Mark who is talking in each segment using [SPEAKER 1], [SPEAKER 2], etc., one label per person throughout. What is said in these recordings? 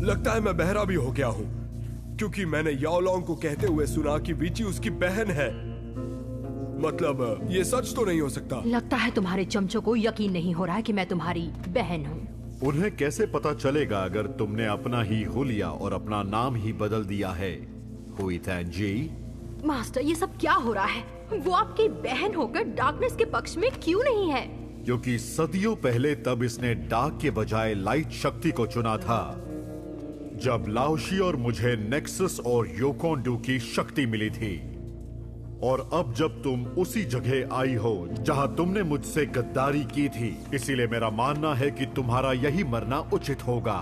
[SPEAKER 1] लगता है मैं बहरा भी हो गया हूँ, क्योंकि मैंने याओलोंग को कहते हुए सुना कि वीची उसकी बहन है। मतलब ये सच तो नहीं हो सकता।
[SPEAKER 2] लगता है तुम्हारे चमचों को यकीन नहीं हो रहा है कि मैं तुम्हारी बहन हूँ।
[SPEAKER 3] उन्हें कैसे पता चलेगा अगर तुमने अपना ही हुलिया और अपना नाम ही बदल दिया है, हुई जी?
[SPEAKER 2] मास्टर, ये सब क्या हो रहा है? वो आपकी बहन होकर डार्कनेस के पक्ष में क्यों नहीं है?
[SPEAKER 3] क्योंकि सदियों पहले तब इसने डार्क के बजाय लाइट शक्ति को चुना था, जब लाओशी और मुझे नेक्सस और योकोंडू की शक्ति मिली थी। और अब जब तुम उसी जगह आई हो जहां तुमने मुझसे गद्दारी की थी, इसीलिए मेरा मानना है कि तुम्हारा यही मरना उचित होगा।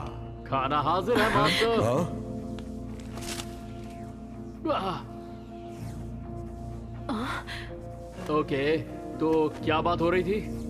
[SPEAKER 4] खाना हाजिर है मास्टर। ओके, तो क्या बात हो रही थी?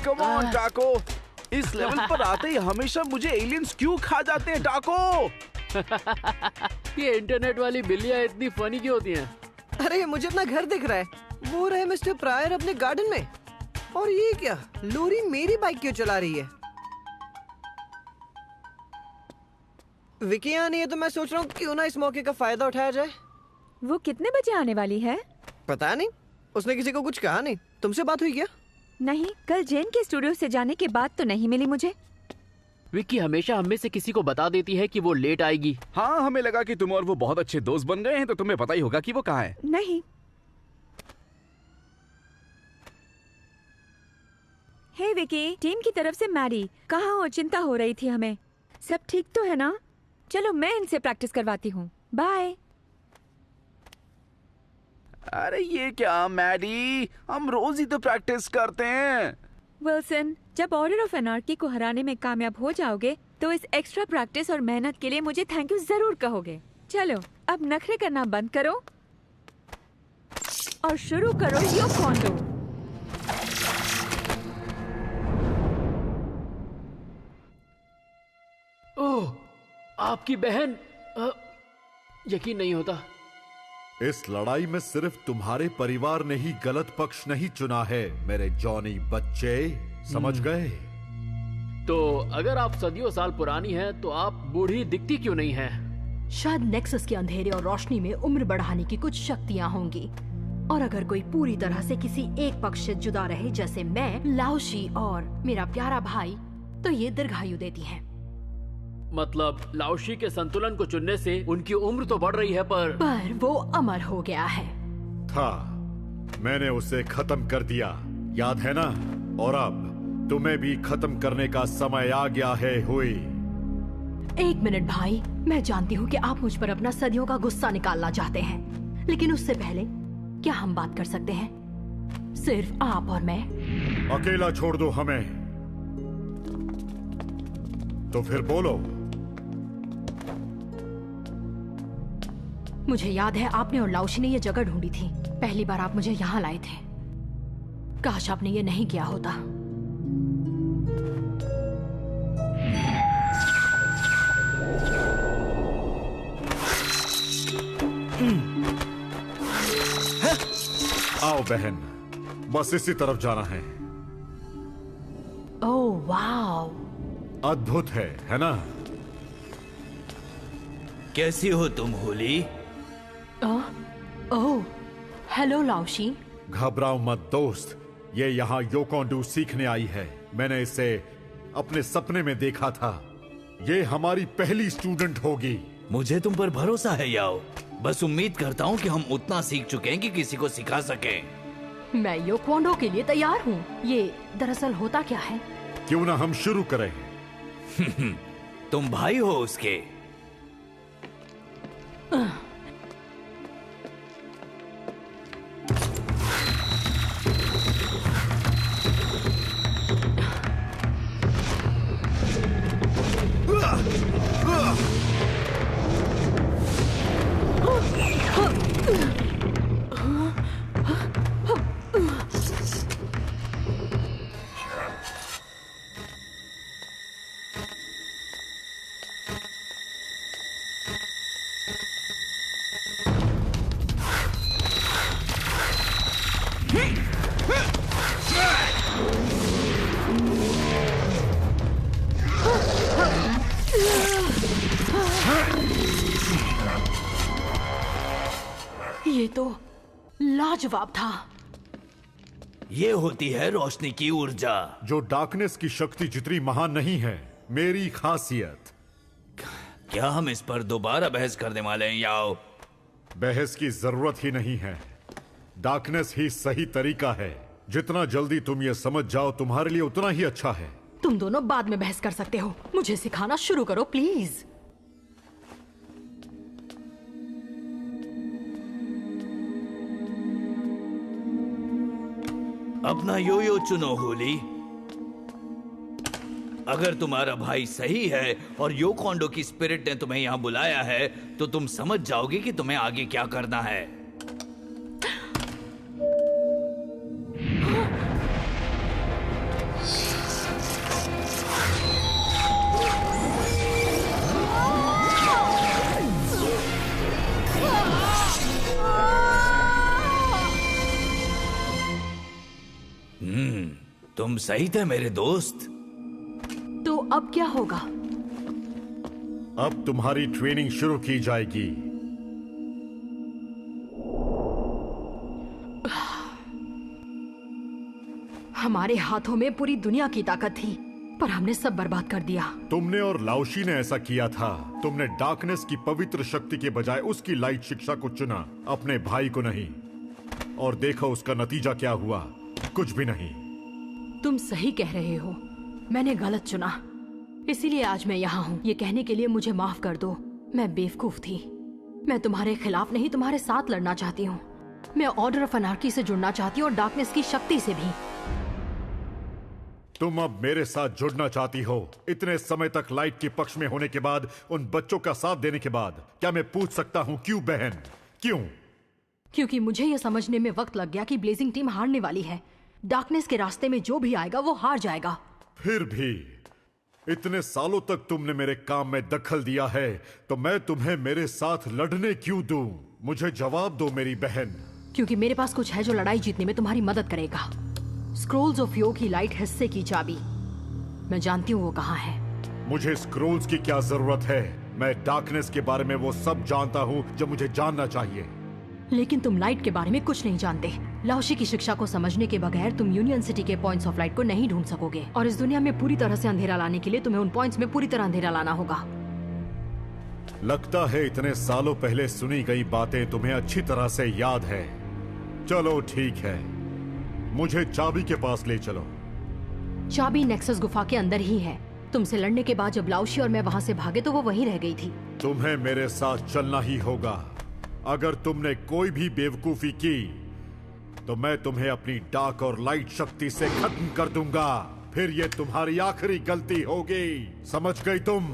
[SPEAKER 5] कम ऑन टाको, इस लेवल पर आते ही हमेशा मुझे एलियंस क्यों खा जाते हैं टाको?
[SPEAKER 4] ये इंटरनेट वाली बिल्लियां इतनी फनी क्यों होती हैं?
[SPEAKER 6] अरे मुझे अपना घर दिख रहा है, वो रहे मिस्टर प्रायर अपने गार्डन में। और ये क्या, लोरी मेरी बाइक क्यों चला रही है? विकी यहाँ नहीं है तो मैं सोच रहा हूँ क्यों ना इस मौके का फायदा उठाया जाए।
[SPEAKER 7] वो कितने बजे आने वाली है?
[SPEAKER 6] पता नहीं, उसने किसी को कुछ कहा नहीं। तुमसे बात हुई क्या?
[SPEAKER 7] नहीं, कल जेन के स्टूडियो से जाने के बाद तो नहीं मिली मुझे।
[SPEAKER 4] विक्की हमेशा हम में से किसी को बता देती है कि वो लेट आएगी।
[SPEAKER 5] हाँ, हमें लगा कि तुम और वो बहुत अच्छे दोस्त बन गए हैं, तो तुम्हें पता ही होगा कि वो कहाँ है।
[SPEAKER 7] नहीं। हे विकी, टीम की तरफ से मैरी, कहाँ हो? चिंता हो रही थी हमें। सब ठीक तो है ना? चलो मैं इनसे प्रैक्टिस करवाती हूँ। बाय।
[SPEAKER 5] अरे ये क्या मैडी, हम रोज ही तो प्रैक्टिस करते हैं।
[SPEAKER 7] विल्सन, जब ऑर्डर ऑफ एनार्की को हराने में कामयाब हो जाओगे तो इस एक्स्ट्रा प्रैक्टिस और मेहनत के लिए मुझे थैंक यू जरूर कहोगे। चलो अब नखरे करना बंद करो और शुरू करो योकोंडो।
[SPEAKER 4] ओह, आपकी बहन! यकीन नहीं होता।
[SPEAKER 3] इस लड़ाई में सिर्फ तुम्हारे परिवार ने ही गलत पक्ष नहीं चुना है, मेरे जॉनी बच्चे, समझ गए?
[SPEAKER 4] तो अगर आप सदियों साल पुरानी हैं, तो आप बूढ़ी दिखती क्यों नहीं हैं?
[SPEAKER 2] शायद नेक्सस के अंधेरे और रोशनी में उम्र बढ़ाने की कुछ शक्तियाँ होंगी। और अगर कोई पूरी तरह से किसी एक पक्ष से जुदा रहे, जैसे मैं, लाओशी और मेरा प्यारा भाई, तो ये दीर्घायु देती हैं।
[SPEAKER 4] मतलब लाओशी के संतुलन को चुनने से उनकी उम्र तो बढ़ रही है, पर
[SPEAKER 2] वो अमर हो गया है।
[SPEAKER 3] था, मैंने उसे खत्म कर दिया, याद है ना? और अब तुम्हें भी खत्म करने का समय आ गया है, हुई।
[SPEAKER 2] एक मिनट भाई, मैं जानती हूँ कि आप मुझ पर अपना सदियों का गुस्सा निकालना चाहते हैं, लेकिन उससे पहले क्या हम बात कर सकते हैं? सिर्फ आप और मैं।
[SPEAKER 3] अकेला छोड़ दो हमें, तो फिर बोलो।
[SPEAKER 2] मुझे याद है आपने और लाओशी ने ये जगह ढूंढी थी। पहली बार आप मुझे यहाँ लाए थे। काश आपने ये नहीं किया होता।
[SPEAKER 3] आओ बहन, बस इसी तरफ जाना है।
[SPEAKER 2] ओह वाओ,
[SPEAKER 3] अद्भुत है ना?
[SPEAKER 8] कैसी हो तुम होली?
[SPEAKER 2] ओह, हेलो लाओशी।
[SPEAKER 3] घबराओ मत दोस्त, ये यहाँ योकोंडू सीखने आई है। मैंने इसे अपने सपने में देखा था। ये हमारी पहली स्टूडेंट होगी।
[SPEAKER 8] मुझे तुम पर भरोसा है याओ। बस उम्मीद करता हूँ कि हम उतना सीख चुके हैं कि किसी को सिखा सकें।
[SPEAKER 2] मैं योकोंडो के लिए तैयार हूँ। ये दरअसल होता क्या है?
[SPEAKER 3] क्यों ना हम शुरू करें?
[SPEAKER 8] तुम भाई हो उसके।
[SPEAKER 2] ये तो लाजवाब था।
[SPEAKER 8] ये होती है रोशनी की ऊर्जा।
[SPEAKER 3] जो डार्कनेस की शक्ति जितनी महान नहीं है, मेरी खासियत।
[SPEAKER 8] क्या हम इस पर दोबारा बहस करने वाले हैं याओ?
[SPEAKER 3] बहस की जरूरत ही नहीं है। डार्कनेस ही सही तरीका है। जितना जल्दी तुम ये समझ जाओ तुम्हारे लिए उतना ही अच्छा है।
[SPEAKER 2] तुम दोनों बाद में बहस कर सकते हो, मुझे सिखाना शुरू करो प्लीज।
[SPEAKER 8] अपना यो-यो चुनो होली। अगर तुम्हारा भाई सही है और योकोंडो की स्पिरिट ने तुम्हें यहाँ बुलाया है, तो तुम समझ जाओगे कि तुम्हें आगे क्या करना है। तुम सही थे मेरे दोस्त।
[SPEAKER 2] तो अब क्या होगा?
[SPEAKER 3] अब तुम्हारी ट्रेनिंग शुरू की जाएगी।
[SPEAKER 2] हमारे हाथों में पूरी दुनिया की ताकत थी, पर हमने सब बर्बाद कर दिया।
[SPEAKER 3] तुमने और लाओशी ने ऐसा किया था। तुमने डार्कनेस की पवित्र शक्ति के बजाय उसकी लाइट शिक्षा को चुना, अपने भाई को नहीं। और देखो उसका नतीजा क्या हुआ, कुछ भी नहीं।
[SPEAKER 2] तुम सही कह रहे हो, मैंने गलत चुना। इसीलिए आज मैं यहाँ हूँ। ये कहने के लिए मुझे माफ कर दो, मैं बेवकूफ थी। मैं तुम्हारे खिलाफ नहीं, तुम्हारे साथ लड़ना चाहती हूँ। मैं ऑर्डर ऑफ अनार्की से जुड़ना चाहती हूँ और डार्कनेस की शक्ति से भी।
[SPEAKER 3] तुम अब मेरे साथ जुड़ना चाहती हो? इतने समय तक लाइट के पक्ष में होने के बाद, उन बच्चों का साथ देने के बाद, क्या मैं पूछ सकता हूँ क्यों बहन, क्यों?
[SPEAKER 2] क्योंकि मुझे यह समझने में वक्त लग गया कि ब्लेजिंग टीम हारने वाली है। डार्कनेस के रास्ते में जो भी आएगा वो हार जाएगा।
[SPEAKER 3] फिर भी इतने सालों तक तुमने मेरे काम में दखल दिया है, तो मैं तुम्हें मेरे साथ लड़ने क्यों दूं? मुझे जवाब दो मेरी बहन।
[SPEAKER 2] क्योंकि मेरे पास कुछ है जो लड़ाई जीतने में तुम्हारी मदद करेगा। स्क्रोल्स ऑफ यो की लाइट हिस्से की चाबी। मैं जानती हूँ वो कहाँ है।
[SPEAKER 3] मुझे स्क्रोल्स की क्या जरूरत है? मैं डार्कनेस के बारे में वो सब जानता हूँ जो मुझे जानना चाहिए।
[SPEAKER 2] लेकिन तुम लाइट के बारे में कुछ नहीं जानते। लाओशी की शिक्षा को समझने के बगैर तुम यूनियन सिटी के पॉइंट्स ऑफ लाइट को नहीं ढूंढ सकोगे, और इस दुनिया में पूरी तरह से अंधेरा लाने के लिए तुम्हें उन पॉइंट्स में पूरी तरह अंधेरा लाना होगा।
[SPEAKER 3] लगता है इतने सालों पहले सुनी गई बातें तुम्हें अच्छी तरह से याद है। चलो ठीक है, मुझे चाबी के पास ले चलो।
[SPEAKER 2] चाबी नेक्सस गुफा के अंदर ही है। तुमसे लड़ने के बाद जब लाओशी और मैं वहाँ से भागे तो वो वहीं रह गई थी।
[SPEAKER 3] तुम्हें मेरे साथ चलना ही होगा। अगर तुमने कोई भी बेवकूफी की तो मैं तुम्हें अपनी डार्क और लाइट शक्ति से खत्म कर दूंगा। फिर ये तुम्हारी आखिरी गलती होगी, समझ गई तुम?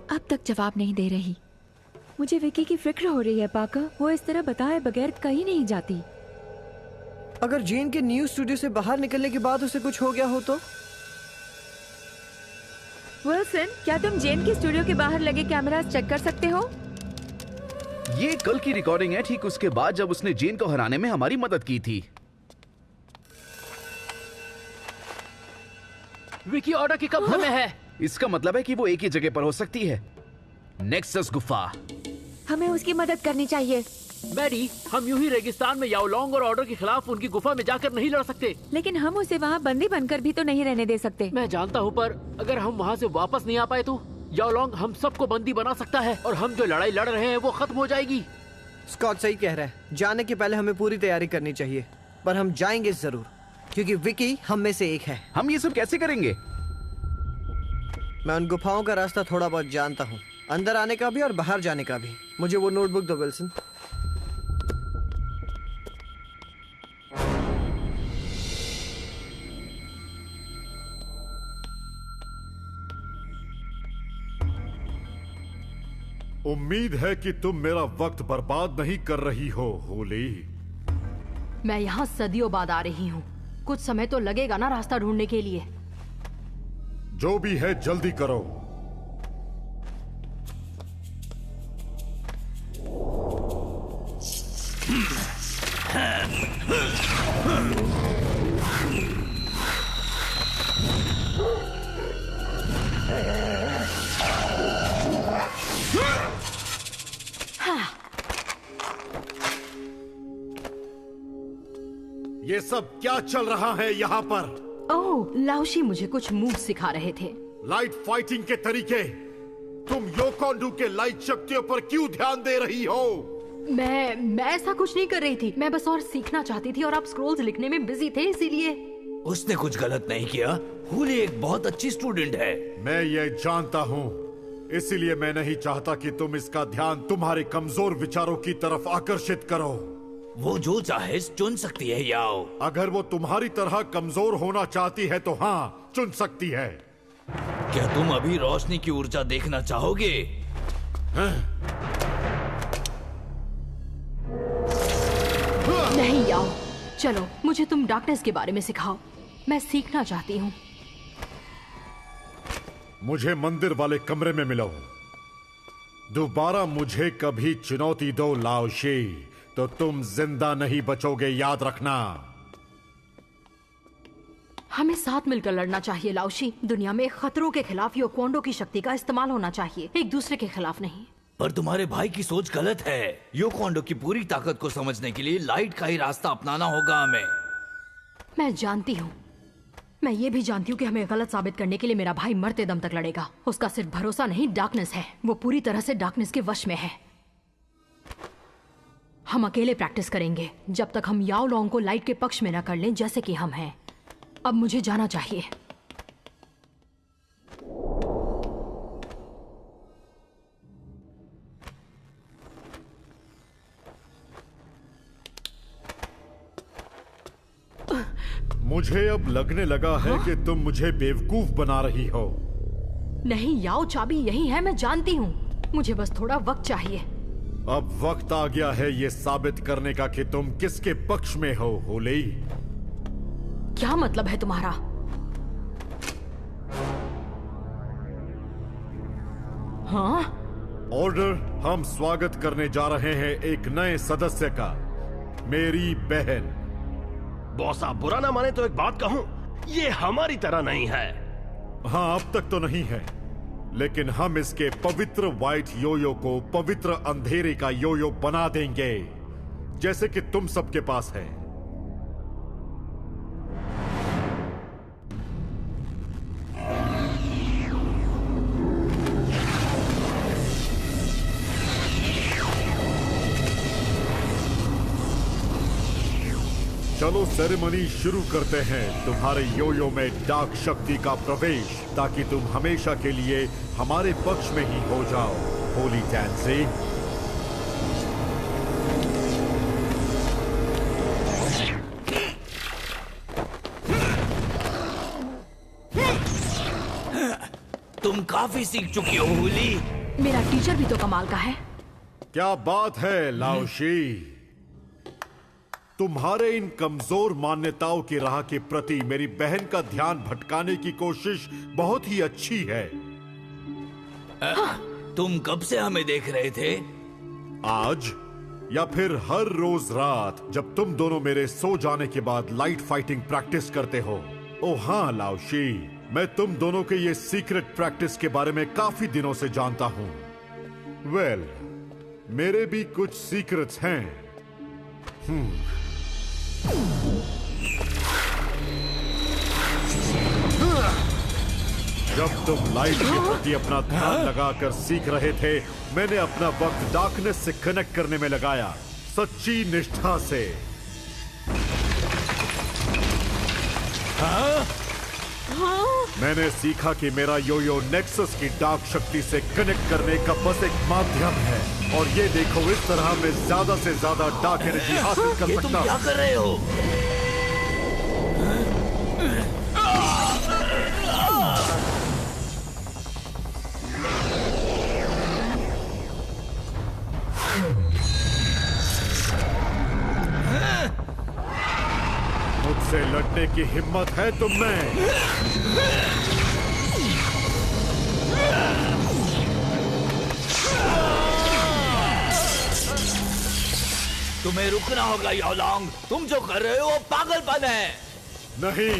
[SPEAKER 7] अब तक जवाब नहीं दे रही। मुझे विकी की फिक्र हो रही है पाका। वो इस तरह बताए बगैर कहीं नहीं जाती।
[SPEAKER 6] अगर जेन के न्यू स्टूडियो से बाहर निकलने के बाद उसे कुछ हो गया हो तो?
[SPEAKER 7] विल्सन, क्या तुम जेन के स्टूडियो के बाहर लगे कैमरास चेक कर सकते हो?
[SPEAKER 5] ये कल की रिकॉर्डिंग है, ठीक उसके बाद जब उसने जेन को हराने में हमारी मदद की थी।
[SPEAKER 4] विकी ऑर्डर के कब्जे में है।
[SPEAKER 5] इसका मतलब है कि वो एक ही जगह पर हो सकती है, नेक्सस गुफा।
[SPEAKER 7] हमें उसकी मदद करनी चाहिए।
[SPEAKER 4] मैडी, हम यूं ही रेगिस्तान में याओलोंग और ऑर्डर के खिलाफ उनकी गुफा में जाकर नहीं लड़ सकते।
[SPEAKER 7] लेकिन हम उसे वहाँ बंदी बनकर भी तो नहीं रहने दे सकते।
[SPEAKER 4] मैं जानता हूँ, पर अगर हम वहाँ से वापस नहीं आ पाए तो याओलोंग हम सबको बंदी बना सकता है और हम जो लड़ाई लड़ रहे हैं वो खत्म हो जाएगी।
[SPEAKER 6] स्कॉट सही कह रहा है। जाने के पहले हमें पूरी तैयारी करनी चाहिए, पर हम जाएंगे जरूर, क्योंकि विकी हम में से एक है।
[SPEAKER 5] हम ये सब कैसे करेंगे?
[SPEAKER 6] मैं उन गुफाओं का रास्ता थोड़ा बहुत जानता हूँ, अंदर आने का भी और बाहर जाने का भी। मुझे वो नोटबुक दो विल्सन।
[SPEAKER 3] उम्मीद है कि तुम मेरा वक्त बर्बाद नहीं कर रही हो होली।
[SPEAKER 2] मैं यहाँ सदियों बाद आ रही हूँ। कुछ समय तो लगेगा ना रास्ता ढूंढने के लिए।
[SPEAKER 3] जो भी है जल्दी करो। ये सब क्या चल रहा है यहाँ पर?
[SPEAKER 2] ओह, लाओशी मुझे कुछ मूव सिखा रहे थे।
[SPEAKER 3] लाइट फाइटिंग के तरीके। तुम योकोंडू के लाइट शक्तियों पर क्यों ध्यान दे रही हो?
[SPEAKER 2] मैं ऐसा कुछ नहीं कर रही थी। मैं बस और सीखना चाहती थी और आप स्क्रोल्स लिखने में बिजी थे, इसीलिए।
[SPEAKER 8] उसने कुछ गलत नहीं किया। हुली एक बहुत अच्छी स्टूडेंट है।
[SPEAKER 3] मैं ये जानता हूँ, इसीलिए मैं नहीं चाहता कि तुम इसका ध्यान तुम्हारे कमजोर विचारों की तरफ आकर्षित करो।
[SPEAKER 8] वो जो चाहे चुन सकती है याओ।
[SPEAKER 3] अगर वो तुम्हारी तरह कमजोर होना चाहती है तो हाँ, चुन सकती है।
[SPEAKER 8] क्या तुम अभी रोशनी की ऊर्जा देखना चाहोगे?
[SPEAKER 2] नहीं याओ, चलो मुझे तुम डार्कनेस के बारे में सिखाओ। मैं सीखना चाहती हूँ।
[SPEAKER 3] मुझे मंदिर वाले कमरे में मिलो। दोबारा मुझे कभी चुनौती दो लाओशी, तो तुम जिंदा नहीं बचोगे, याद रखना।
[SPEAKER 2] हमें साथ मिलकर लड़ना चाहिए लाओशी। दुनिया में खतरों के खिलाफ योकोंडो की शक्ति का इस्तेमाल होना चाहिए, एक दूसरे के खिलाफ नहीं।
[SPEAKER 8] पर तुम्हारे भाई की सोच गलत है। योकोंडो की पूरी ताकत को समझने के लिए लाइट का ही रास्ता अपनाना होगा हमें।
[SPEAKER 2] मैं जानती हूँ, मैं ये भी जानती हूँ कि हमें गलत साबित करने के लिए मेरा भाई मरते दम तक लड़ेगा। उसका सिर्फ भरोसा नहीं, डार्कनेस है। वो पूरी तरह से डार्कनेस के वश में है। हम अकेले प्रैक्टिस करेंगे जब तक हम याओ लोंग को लाइट के पक्ष में न कर लें, जैसे कि हम हैं। अब मुझे जाना चाहिए।
[SPEAKER 3] मुझे अब लगने लगा है कि तुम मुझे बेवकूफ बना रही हो।
[SPEAKER 2] नहीं याओ, चाबी यही है, मैं जानती हूँ। मुझे बस थोड़ा वक्त चाहिए।
[SPEAKER 3] अब वक्त आ गया है ये साबित करने का कि तुम किसके पक्ष में हो, होली।
[SPEAKER 2] क्या मतलब है तुम्हारा? हाँ?
[SPEAKER 3] ऑर्डर, हम स्वागत करने जा रहे हैं एक नए सदस्य का, मेरी बहन।
[SPEAKER 9] बॉस, आप बुरा ना माने तो एक बात कहूं, ये हमारी तरह नहीं है।
[SPEAKER 3] हाँ, अब तक तो नहीं है, लेकिन हम इसके पवित्र व्हाइट योयो को पवित्र अंधेरे का योयो बना देंगे, जैसे कि तुम सबके पास है। चलो सेरेमनी शुरू करते हैं। तुम्हारे योयो में डार्क शक्ति का प्रवेश, ताकि तुम हमेशा के लिए हमारे पक्ष में ही हो जाओ, होली टैंसी।
[SPEAKER 8] तुम काफी सीख चुकी हो होली।
[SPEAKER 2] मेरा टीचर भी तो कमाल का है।
[SPEAKER 3] क्या बात है लाओशी, तुम्हारे इन कमजोर मान्यताओं की राह के प्रति मेरी बहन का ध्यान भटकाने की कोशिश बहुत ही अच्छी है।
[SPEAKER 8] तुम कब से हमें देख रहे थे?
[SPEAKER 3] आज या फिर हर रोज रात, जब तुम दोनों मेरे सो जाने के बाद लाइट फाइटिंग प्रैक्टिस करते हो। ओ हाँ लाओशी, मैं तुम दोनों के ये सीक्रेट प्रैक्टिस के बारे में काफी दिनों से जानता हूं। वेल, मेरे भी कुछ सीक्रेट्स हैं। जब तुम लाइट के प्रति अपना ध्यान लगाकर सीख रहे थे, मैंने अपना वक्त डार्कनेस से कनेक्ट करने में लगाया, सच्ची निष्ठा से। मैंने सीखा कि मेरा योयो नेक्सस की डार्क शक्ति से कनेक्ट करने का बस एक माध्यम है, और ये देखो, इस तरह मैं ज्यादा से ज्यादा डार्क एनर्जी हासिल कर सकता हूं।
[SPEAKER 8] क्या कर रहे हो?
[SPEAKER 3] मुझसे लड़ने की हिम्मत है तुम में?
[SPEAKER 8] तुम्हें रुकना होगा याओलोंग। तुम जो कर रहे हो वो पागलपन है।
[SPEAKER 3] नहीं,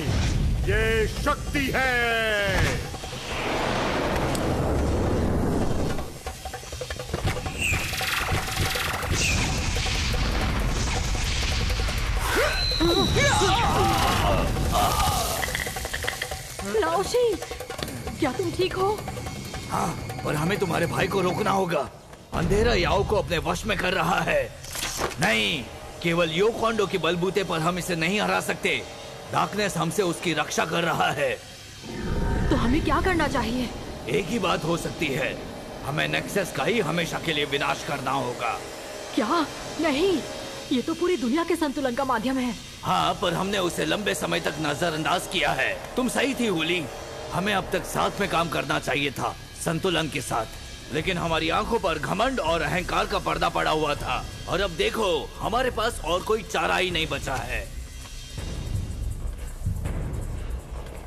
[SPEAKER 3] ये शक्ति है।
[SPEAKER 2] लाओशी, क्या तुम ठीक हो?
[SPEAKER 8] हाँ, पर हमें तुम्हारे भाई को रोकना होगा। अंधेरा याओ को अपने वश में कर रहा है। नहीं, केवल यो कोंडो के बलबूते पर हम इसे नहीं हरा सकते। डार्कनेस हमसे उसकी रक्षा कर रहा है।
[SPEAKER 2] तो हमें क्या करना चाहिए?
[SPEAKER 8] एक ही बात हो सकती है, हमें नेक्सस का ही हमेशा के लिए विनाश करना होगा।
[SPEAKER 2] क्या? नहीं, ये तो पूरी दुनिया के संतुलन का माध्यम है।
[SPEAKER 8] हाँ, पर हमने उसे लंबे समय तक नजरअंदाज किया है। तुम सही थी हुली, हमें अब तक साथ में काम करना चाहिए था, संतुलन के साथ। लेकिन हमारी आंखों पर घमंड और अहंकार का पर्दा पड़ा हुआ था, और अब देखो हमारे पास और कोई चारा ही नहीं बचा है।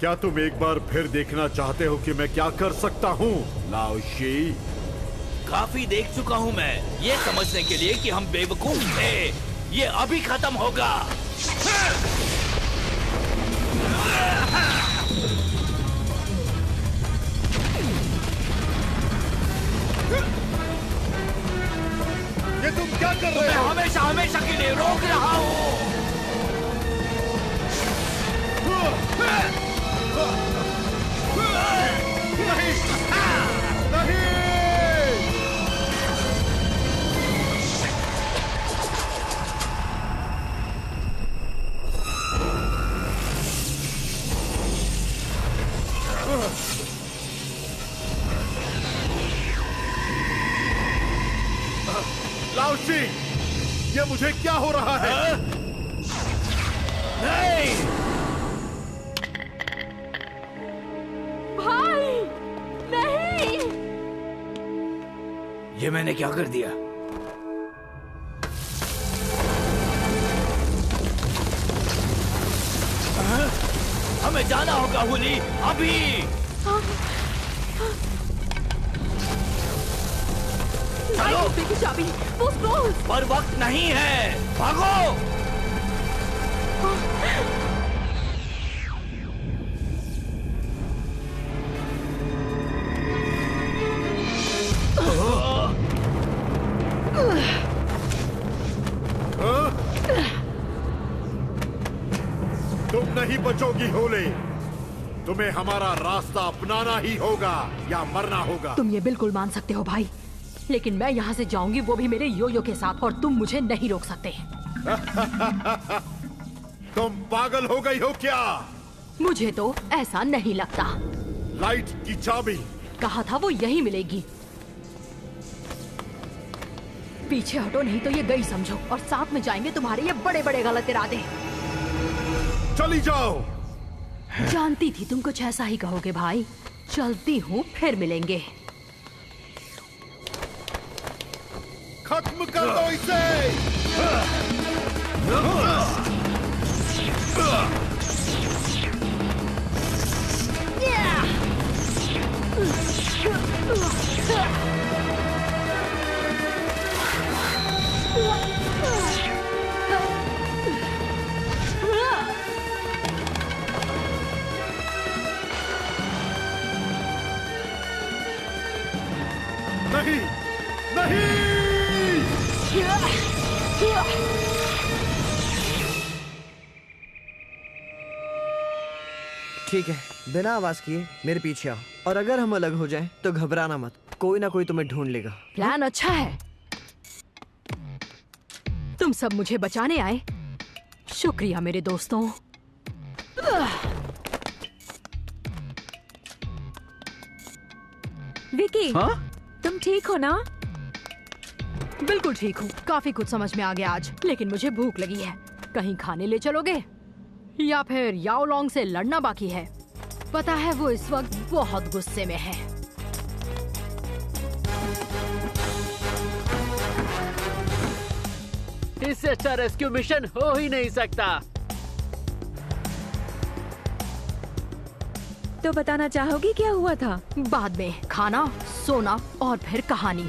[SPEAKER 3] क्या तुम एक बार फिर देखना चाहते हो कि मैं क्या कर सकता हूँ, लाओशी?
[SPEAKER 8] काफी देख चुका हूँ मैं, ये समझने के लिए कि हम बेवकूफ थे। ये अभी खत्म होगा।
[SPEAKER 3] ये तुम क्या कर रहे
[SPEAKER 8] मैं
[SPEAKER 3] हो?
[SPEAKER 8] हमेशा हमेशा के लिए रोक रहा हूँ।
[SPEAKER 3] लाओशी, ये मुझे क्या हो रहा है?
[SPEAKER 8] नहीं,
[SPEAKER 2] भाई, नहीं!
[SPEAKER 8] ये मैंने क्या कर दिया? हमें जाना होगा हुली, अभी। चलो,
[SPEAKER 2] की चाबी, वो स्क्रॉल।
[SPEAKER 8] पर वक्त नहीं है, भागो।
[SPEAKER 3] तुम नहीं बचोगी होले। तुम्हें हमारा रास्ता अपनाना ही होगा या मरना होगा।
[SPEAKER 2] तुम ये बिल्कुल मान सकते हो भाई, लेकिन मैं यहाँ से जाऊंगी, वो भी मेरे योयो के साथ, और तुम मुझे नहीं रोक सकते।
[SPEAKER 3] तुम पागल हो गई हो क्या?
[SPEAKER 2] मुझे तो ऐसा नहीं लगता।
[SPEAKER 3] लाइट की चाबी
[SPEAKER 2] कहा था वो यही मिलेगी। पीछे हटो, नहीं तो ये गई समझो, और साथ में जाएंगे तुम्हारे ये बड़े बड़े गलत इरादे।
[SPEAKER 3] चली जाओ।
[SPEAKER 2] जानती थी तुम कुछ ऐसा ही कहोगे भाई। चलती हूँ, फिर मिलेंगे।
[SPEAKER 3] खत्म कर दो इसे। नहीं, नहीं।
[SPEAKER 6] ठीक है, बिना आवाज किए मेरे पीछे आओ, और अगर हम अलग हो जाएं तो घबराना मत, कोई ना कोई तुम्हें ढूंढ लेगा।
[SPEAKER 2] प्लान अच्छा है। तुम सब मुझे बचाने आए, शुक्रिया मेरे दोस्तों।
[SPEAKER 7] विकी,
[SPEAKER 5] हाँ?
[SPEAKER 7] तुम ठीक हो ना?
[SPEAKER 2] बिल्कुल ठीक हूँ, काफी कुछ समझ में आ गया आज, लेकिन मुझे भूख लगी है। कहीं खाने ले चलोगे या फिर याओलोंग से लड़ना बाकी है? पता है वो इस वक्त बहुत गुस्से में है।
[SPEAKER 4] इससे अच्छा रेस्क्यू मिशन हो ही नहीं सकता।
[SPEAKER 7] तो बताना चाहोगी क्या हुआ था?
[SPEAKER 2] बाद में खाना, सोना और फिर कहानी।